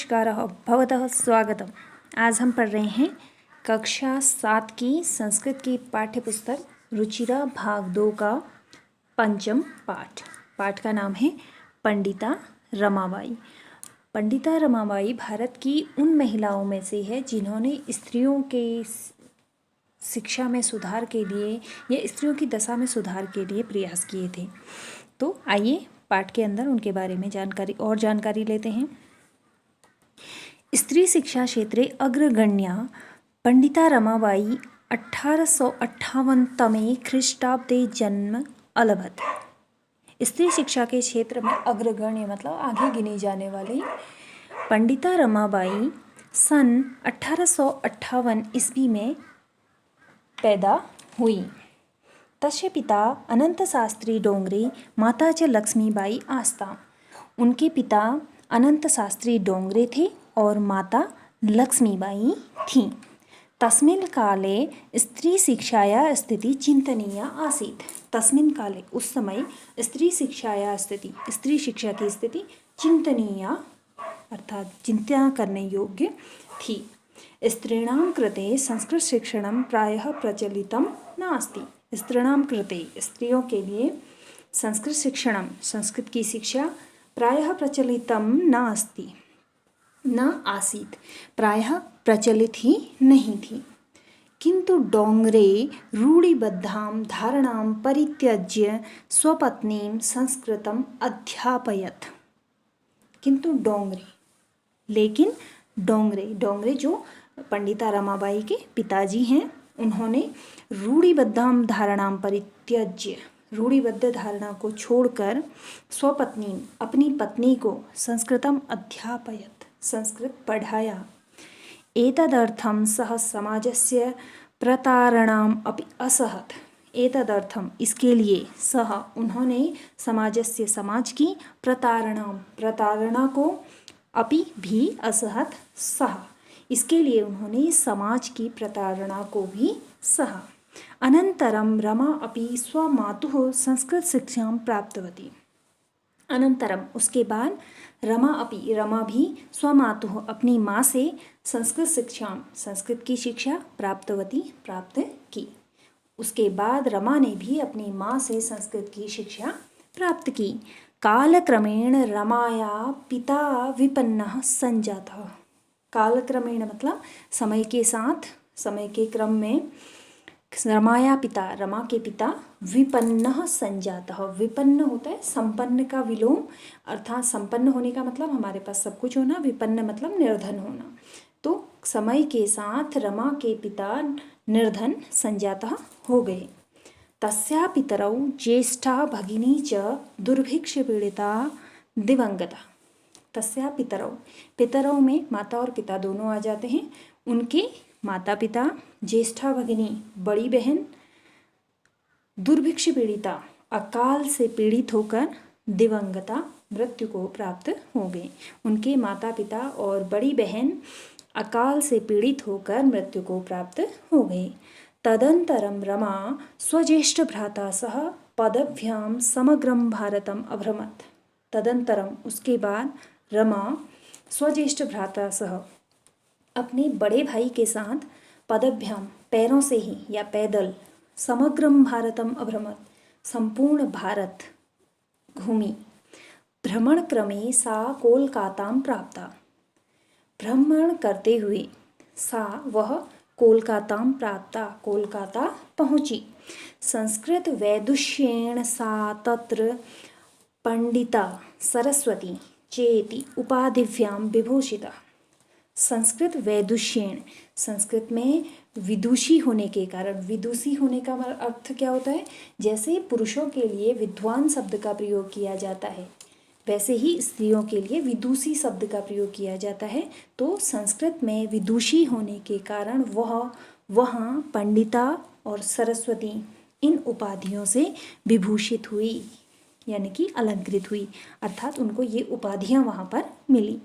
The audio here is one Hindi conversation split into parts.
नमस्कार भवतः स्वागतम। आज हम पढ़ रहे हैं कक्षा 7 की संस्कृत की पाठ्य पुस्तक रुचिरा भाग 2 का पंचम पाठ। पाठ का नाम है पंडिता रमाबाई। पंडिता रमाबाई भारत की उन महिलाओं में से है जिन्होंने स्त्रियों के शिक्षा में सुधार के लिए या स्त्रियों की दशा में सुधार के लिए प्रयास किए थे। तो आइए पाठ के अंदर उनके बारे में जानकारी लेते हैं। स्त्री शिक्षा क्षेत्रे अग्रगण्या पंडिता रमाबाई 1858 तमे ख्रीष्टाब्दे जन्म अलभत। स्त्री शिक्षा के क्षेत्र में अग्रगण्य मतलब आगे गिनी जाने वाली पंडिता रमाबाई सन 1858 ईस्वी में पैदा हुई। तस्य पिता अनंत शास्त्री डोंगरे माता च लक्ष्मीबाई आस्ता। उनके पिता अनंत शास्त्री डोंगरे थे और माता लक्ष्मीबाई थीं। तस्मिन् काले स्त्री शिक्षाया स्थिति चिंतनीया आसीत्। तस्मिन् काले उस समय स्त्री शिक्षाया स्थिति स्त्री शिक्षा की स्थिति चिंतनीया अर्थात चिंता करने योग्य थी। स्त्रीणां कृते संस्कृत शिक्षणं प्रायः प्रचलितं नास्ति। स्त्रीणां कृते स्त्रियों के लिए संस्कृत शिक्षणं संस्कृत की शिक्षा प्रायः प्रचलितं नास्ति न आसीत् प्रायः प्रचलित ही नहीं थी। किंतु डोंगरे रूढ़िबद्धां धारणां परित्यज्य स्वपत्नीं संस्कृतम् अध्यापयत्। किंतु लेकिन डोंगरे जो पंडिता रमाबाई के पिताजी हैं, उन्होंने रूढ़िबद्धां धारणां परित्यज्य रूढ़िबद्ध धारणा को छोड़कर स्वपत्नी अपनी पत्नी को संस्कृतम अध्यापयत् संस्कृत पढ़ाया। एतदर्थं सः समाजस्य प्रतारणाम् अपि असहत्। एतदर्थम इसके लिए सः उन्होंने समाजस्य समाज की प्रतारणा को अपि भी असहत सहा इसके लिए उन्होंने समाज की प्रताड़ना को भी सहा। अनंतरम रमा अपि स्वमातुः संस्कृत शिक्षां प्राप्तवती। अनंतरम उसके बाद रमा भी स्वमातुः अपनी माँ से संस्कृत की शिक्षा प्राप्त की। उसके बाद रमा ने भी अपनी माँ से संस्कृत की शिक्षा प्राप्त की। कालक्रमेण रमाया पिता विपन्नः संजातः। कालक्रमेण मतलब समय के साथ समय के क्रम में रमा के पिता विपन्नः संजातः। विपन्न होता है संपन्न का विलोम, अर्थात संपन्न होने का मतलब हमारे पास सब कुछ होना, विपन्न मतलब निर्धन होना। तो समय के साथ रमा के पिता निर्धन संजातः हो गए। तस्या पितरौ ज्येष्ठा भगिनी च दुर्भिक्ष पीड़िता दिवंगता। तस्या पितरौ में माता और पिता दोनों आ जाते हैं। उनके माता पिता, ज्येष्ठा भगिनी बड़ी बहन, दुर्भिक्ष पीड़िता अकाल से पीड़ित होकर दिवंगता मृत्यु को प्राप्त हो गए। उनके माता पिता और बड़ी बहन अकाल से पीड़ित होकर मृत्यु को प्राप्त हो गए। तदंतरम रमा स्वज्येष्ठ भ्राता सह पदभ्याम समग्रम भारतम अभ्रमत। तदंतरम उसके बाद रमा स्वज्येष्ठ भ्राता सह अपने बड़े भाई के साथ पदभ्याम पैरों से ही या पैदल समग्रम भारतम अभ्रमत संपूर्ण भारत घूमी। भ्रमण क्रमे सा कोलकातां प्राप्ता। भ्रमण करते हुए वह कोलकातां प्राप्ता कोलकाता पहुँची। संस्कृत वैदुष्येण सा तत्र पंडिता सरस्वती चेति उपाधिभ्यां विभूषिता। संस्कृत वैदुष्येण संस्कृत में विदुषी होने के कारण, विदुषी होने का अर्थ क्या होता है? जैसे पुरुषों के लिए विद्वान शब्द का प्रयोग किया जाता है, वैसे ही स्त्रियों के लिए विदुषी शब्द का प्रयोग किया जाता है। तो संस्कृत में विदुषी होने के कारण वहाँ पंडिता और सरस्वती इन उपाधियों से विभूषित हुई, यानी कि अलंकृत हुई, अर्थात उनको ये उपाधियाँ वहाँ पर मिली।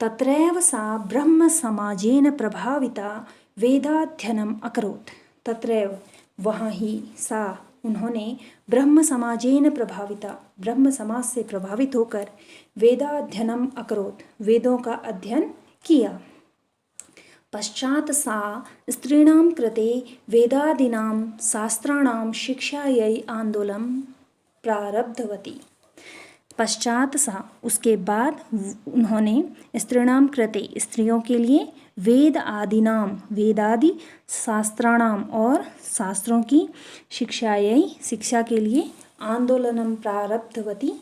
तत्रैव सा ब्रह्म समाजेन प्रभाविता वेदाध्ययनम अकरोत्। तत्रैव वहाँ ही सा उन्होंने ब्रह्म समाजेन प्रभाविता, ब्रह्म समाज से प्रभावित होकर वेदाध्ययनम अकरोत्, वेदों का अध्ययन किया। पश्चात् सा स्त्रीणां कृते वेदादीनां शास्त्राणां शिक्षायै आंदोलनं प्रारब्धवती। पश्चात सा, उसके बाद उन्होंने स्त्रीणाम कृते, स्त्रियों के लिए, वेद आदिनाम, वेदादि शास्त्राणाम, और शास्त्रों की, शिक्षायै, शिक्षा के लिए, आंदोलनम प्रारब्धवती,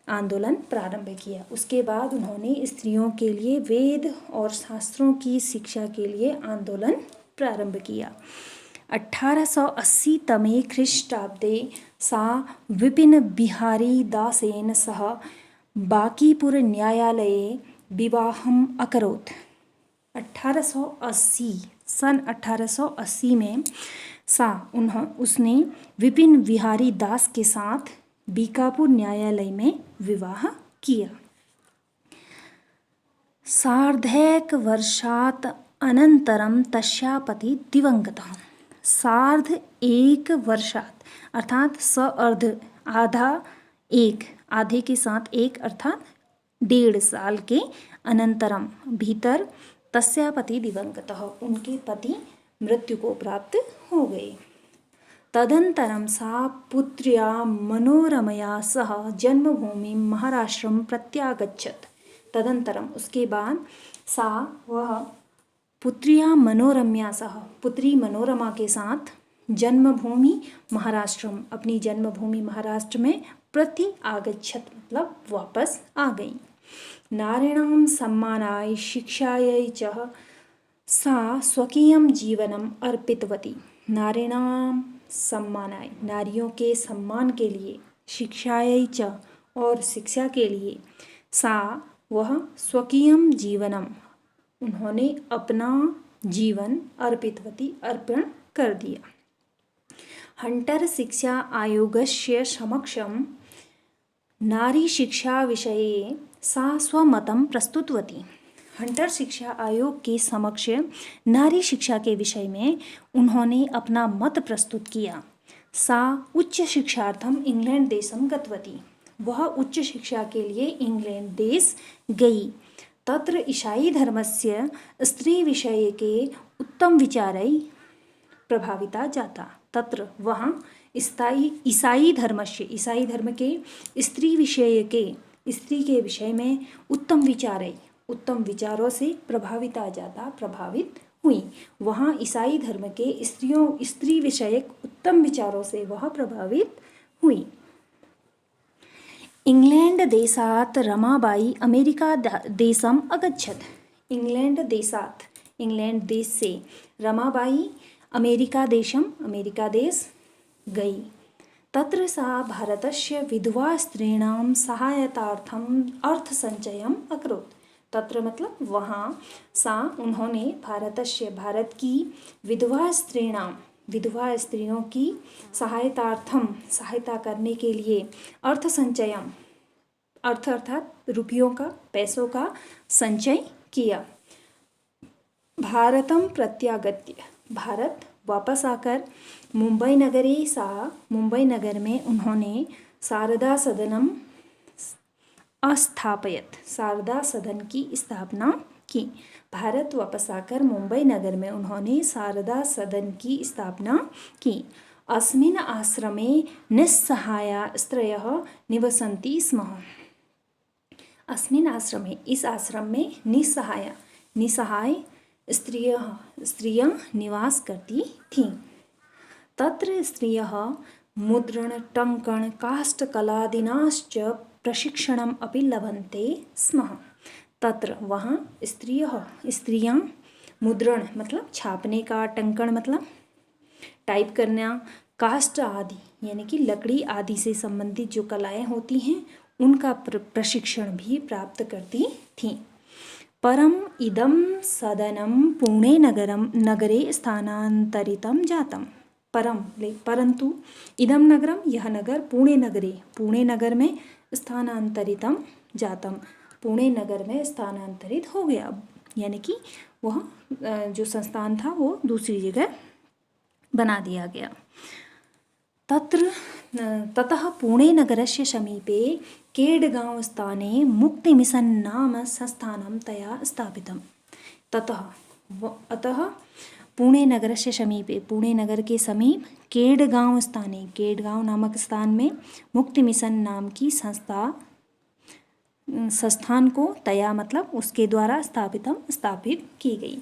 आंदोलन प्रारंभ किया। उसके बाद उन्होंने स्त्रियों के लिए वेद और शास्त्रों की शिक्षा के लिए आंदोलन प्रारंभ किया। 1880 तमे ख्रीष्टाब्दे सा विपिन बिहारी दासेन सह बांकीपुर न्यायालये विवाहम् अकरोत्। 1880, सन 1880 में उसने विपिन बिहारी दास के साथ बीकापुर न्यायालय में विवाह किया। सार्धैक वर्षात् अनन्तरं तस्या पति दिवंगतः। सार्ध एक वर्षात अर्थात अर्ध, आधा, एक, आधे के साथ एक अर्थात 1.5 साल के, अनंतरम भीतर, तस्या पति दिवंगतः, उनके पति मृत्यु को प्राप्त हो गए। तदंतरम सा पुत्र्या मनोरमया सह जन्मभूमि महाराष्ट्रम प्रत्यागच्छत। तदंतरम, उसके बाद सा, वह, पुत्र्या मनोरम्या सह, पुत्री मनोरमा के साथ, जन्मभूमि महाराष्ट्रम, अपनी जन्मभूमि महाराष्ट्र में, प्रति आगच्छत मतलब वापस आ गई। नारीणां सम्मानाय शिक्षायै च सा स्वकीयं जीवनम अर्पितवती। नारीणां सम्मानाय, नारियों के सम्मान के लिए, शिक्षायै च, और शिक्षा के लिए, सा, वह, स्वकीयं जीवनम, उन्होंने अपना जीवन, अर्पितवती, अर्पण कर दिया। हंटर शिक्षा आयोगस्य समक्षम नारी शिक्षा विषये सा स्वमतं प्रस्तुतवती। हंटर शिक्षा आयोग के समक्ष नारी शिक्षा के विषय में उन्होंने अपना मत प्रस्तुत किया। सा उच्च शिक्षार्थम इंग्लैंड देशम गतवती, वह उच्च शिक्षा के लिए इंग्लैंड देश गई। तत्र ईसाई धर्मस्य स्त्री विषय के उत्तम विचारै प्रभाविता जाता। तत्र, वहाँ, ईसाई धर्मस्य, ईसाई धर्म के, स्त्री विषय के, स्त्री के विषय में, उत्तम विचारै, उत्तम विचारों से प्रभाविता जाता, प्रभावित हुई। वहाँ ईसाई धर्म के स्त्री विषयक उत्तम विचारों से वह प्रभावित हुई। इंग्लैंड देशात रमाबाई अमेरिका देशम अगच्छत। इंग्लैंड देशात, इंग्लैंड देश से, रमाबाई अमेरिका देशम, अमेरिका देश गई। तत्र सा भारतस्य विधवा स्त्रीणां सहायतार्थम अर्थसंचयम अकरोत्। तत्र मतलब वहाँ, सा, उन्होंने, भारतस्य, भारत की, विधवा स्त्रीणां, विधवा स्त्रियों की, सहायतार्थम, सहायता करने के लिए, अर्थ संचयम, अर्थ अर्थात रुपयों का, पैसों का संचय किया। भारतम प्रत्यागत्य, भारत वापस आकर, मुंबई नगरे सा, मुंबई नगर में उन्होंने शारदा सदनम अस्थापयत, शारदा सदन की स्थापना की। भारत वापस आकर मुंबई नगर में उन्होंने शारदा सदन की स्थापना की। अस्मिन् आश्रमे निस्सहाया स्त्रियः निवसन्ति स्म। अस्मिन् आश्रमे, इस आश्रम में, निसहाय स्त्रियां निवास करती थीं। तत्र स्त्रियः मुद्रण, टंकण, काष्ठकलादीनाश्च प्रशिक्षणम् अपि लभन्ते स्म। तत्र, वहाँ, स्त्रियां मुद्रण मतलब छापने का, टंकण मतलब टाइप करना, काष्ठ आदि यानी कि लकड़ी आदि से संबंधित जो कलाएं होती हैं उनका प्रशिक्षण भी प्राप्त करती थीं। परम इदं सदनं पुणे नगरे स्थानांतरितं जातम्। परंतु इदम नगरम, यह नगर, पुणे नगरे, पुणे नगर में, स्थानांतरितम जातम, पुणे नगर में स्थानांतरित हो गया, यानी कि वह जो संस्थान था वो दूसरी जगह बना दिया गया। ततः पुणेनगरस्य समीपे केडगांव स्थाने मुक्तिमिशन नाम संस्थानं तया स्थापितम्। अतः पुणे नगरस्य समीपे, पुणे नगर के समीप केडगांव स्थाने, केडगांव नामक स्थान में मुक्ति मिशन नाम की संस्थान को तया मतलब उसके द्वारा स्थापित की गई।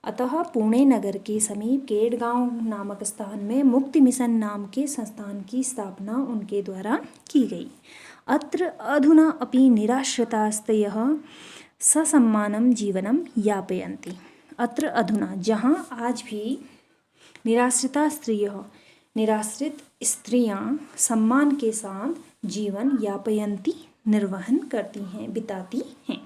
अतः पुणे नगर के समीप केडगांव नामक स्थान में मुक्ति मिशन नाम के संस्थान की स्थापना उनके द्वारा की गई। अत्र अधुना अपि निराश्रितास्त्रियः ससम्मानं जीवनं यापयन्ति। अत्र अधुना, जहाँ आज भी निराश्रित स्त्रियाँ सम्मान के साथ जीवन यापयन्ति, निर्वहन करती हैं, बिताती हैं।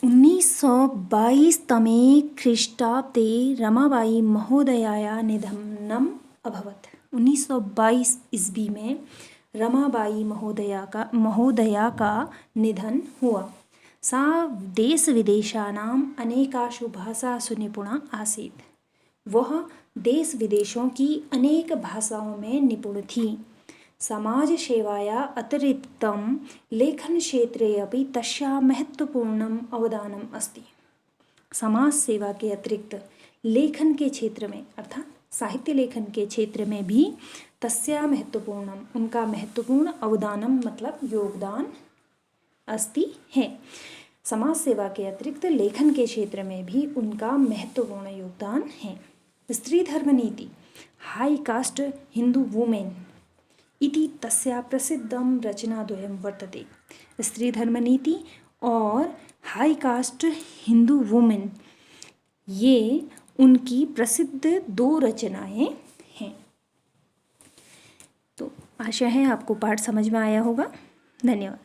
1922 तमे ख्रीष्टाब्दे रमाबाई महोदयाया निधनम् अभवत्। 1922 ईस्वी में रमाबाई महोदया का निधन हुआ। सा देश विदेशानाम् अनेकासु भाषासु निपुणा आसीत्। वह देश विदेशों की अनेक भाषाओं में निपुण थी। समाज सेवाया अतिरिक्तं लेखन क्षेत्रे अपि तस्याः महत्वपूर्णम् अवदानम् अस्ति। समाज सेवा के अतिरिक्त लेखन के क्षेत्र में, अर्थात साहित्य लेखन के क्षेत्र में भी तस्याः महत्वपूर्णम्, उनका महत्वपूर्ण अवदानम मतलब योगदान अस्ति है। समाज सेवा के अतिरिक्त लेखन के क्षेत्र में भी उनका महत्वपूर्ण योगदान है। स्त्री धर्म नीति, हाई कास्ट हिंदू वुमेन इति तस्या प्रसिद्धं रचनाद्वयं वर्तते। स्त्री धर्म नीति और हाई कास्ट हिंदू वुमेन, ये उनकी प्रसिद्ध 2 रचनाएं हैं। तो आशा है आपको पाठ समझ में आया होगा। धन्यवाद।